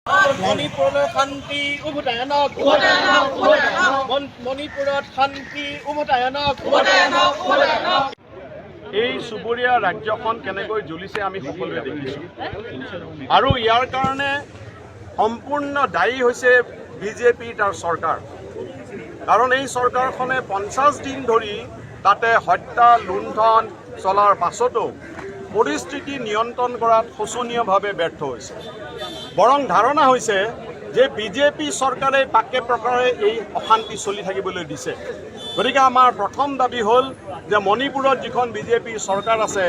মণিপুৰৰ শান্তি উভতাই আনক। মণিপুৰত শান্তি উভতাই আনক। এই চুবুৰীয়া ৰাজ্যখন কেনেকৈ জ্বলিছে আমি সকলোৱে দেখিছোঁ আৰু ইয়াৰ কাৰণে সম্পূৰ্ণ দায়ী হৈছে বিজেপি তাৰ চৰকাৰ। কাৰণ এই চৰকাৰখনে 50 দিন ধৰি তাতে হত্যা লুণ্ঠন চলাৰ পাছতো পৰিস্থিতি নিয়ন্ত্ৰণ কৰাত শোচনীয়ভাৱে ব্যৰ্থ হৈছে। বৰং ধাৰণা হৈছে যে বিজেপি চৰকাৰে পাকে প্ৰকাৰে এই অশান্তি চলি থাকিবলৈ দিছে। গতিকে আমাৰ প্ৰথম দাবী হ'ল যে মণিপুৰত যিখন বিজেপি চৰকাৰ আছে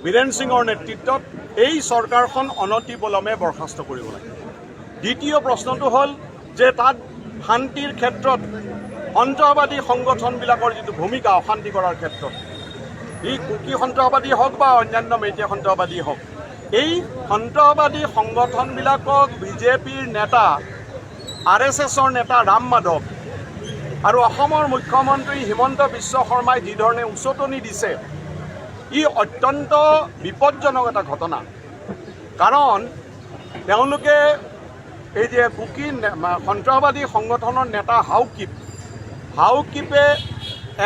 বীৰেন সিঙৰ নেতৃত্বত এই চৰকাৰখন অনতিপলমে বৰ্খাস্ত কৰিব লাগে। দ্বিতীয় প্ৰশ্নটো হ'ল যে তাত শান্তিৰ ক্ষেত্ৰত সন্ত্ৰাসবাদী সংগঠনবিলাকৰ যিটো ভূমিকা অশান্তি কৰাৰ ক্ষেত্ৰত, ই কুকি সন্ত্ৰাসবাদী হওক বা অন্যান্য মেইটিয়া সন্ত্ৰাসবাদী হওক, এই সন্ত্ৰাসবাদী সংগঠনবিলাকক বিজেপিৰ নেতা RSSৰ নেতা ৰাম মাধৱ আৰু অসমৰ মুখ্যমন্ত্ৰী হিমন্ত বিশ্ব শৰ্মাই যি ধৰণে উচতনি দিছে, ই অত্যন্ত বিপদজনক এটা ঘটনা। কাৰণ তেওঁলোকে এই যে কুকি সন্ত্ৰাসবাদী সংগঠনৰ নেতা হাউকিপে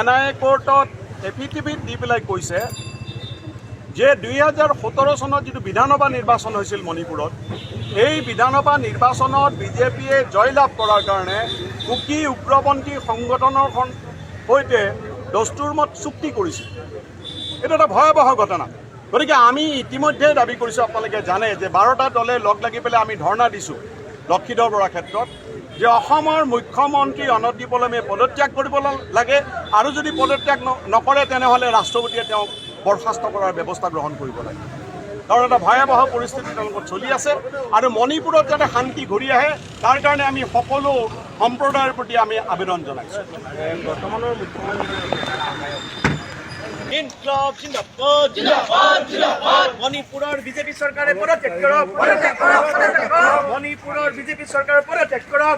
NIA কোৰ্টত এফিডেভিট দি পেলাই কৈছে যে 2017 চনত যিটো বিধানসভা নিৰ্বাচন হৈছিল মণিপুৰত, এই বিধানসভা নিৰ্বাচনত বিজেপিয়ে জয়লাভ কৰাৰ কাৰণে কুকি উগ্ৰপন্থী সংগঠনৰ সৈতে দস্তুৰমত চুক্তি কৰিছিল। এইটো এটা ভয়াৱহ ঘটনা। গতিকে আমি ইতিমধ্যে দাবী কৰিছোঁ, আপোনালোকে জানে যে 12টা দলে লগ লাগি পেলাই আমি ধৰ্ণা দিছোঁ লক্ষীধৰ বৰাৰ ক্ষেত্ৰত যে অসমৰ মুখ্যমন্ত্ৰী অনতিপলমে পদত্যাগ কৰিব লাগে আৰু যদি পদত্যাগ নকৰে তেনেহ'লে ৰাষ্ট্ৰপতিয়ে তেওঁক বৰ্খাস্ত কৰাৰ ব্যৱস্থা গ্ৰহণ কৰিব লাগে। কাৰণ এটা ভয়াৱহ পৰিস্থিতি তেওঁলোকত চলি আছে আৰু মণিপুৰত যাতে শান্তি ঘূৰি আহে তাৰ কাৰণে আমি সকলো সম্প্ৰদায়ৰ প্ৰতি আমি আবেদন জনাইছোঁ। বৰ্তমানৰ ইনকলাব জিন্দাবাদ জিন্দাবাদ জিন্দাবাদ। মণিপুৰৰ বিজেপি চৰকাৰে পদত্যাগ কৰক। মণিপুৰৰ বিজেপি চৰকাৰে পদত্যাগ কৰক।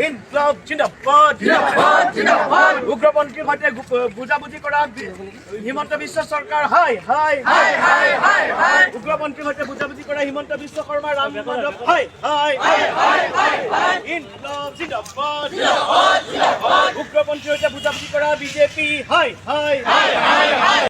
ইনকলাব জিন্দাবাদ জিন্দাবাদ জিন্দাবাদ। উগ্ৰপন্থীৰ সৈতে বুজাবুজি কৰা হিমন্ত বিশ্ব চৰকাৰ হাই হাই হাই হাই হাই হাই। উগ্ৰপন্থীৰ সৈতে বুজাবুজি কৰা হিমন্ত বিশ্ব শৰ্মা ৰাম মাধৱ হাই হাই হাই হাই হাই হাই। ইনকলাব জিন্দাবাদ জিন্দাবাদ জিন্দাবাদ। উগ্ৰপন্থীৰ সৈতে বুজাবুজি কৰা বিজেপি হাই হাই হাই হাই হাই।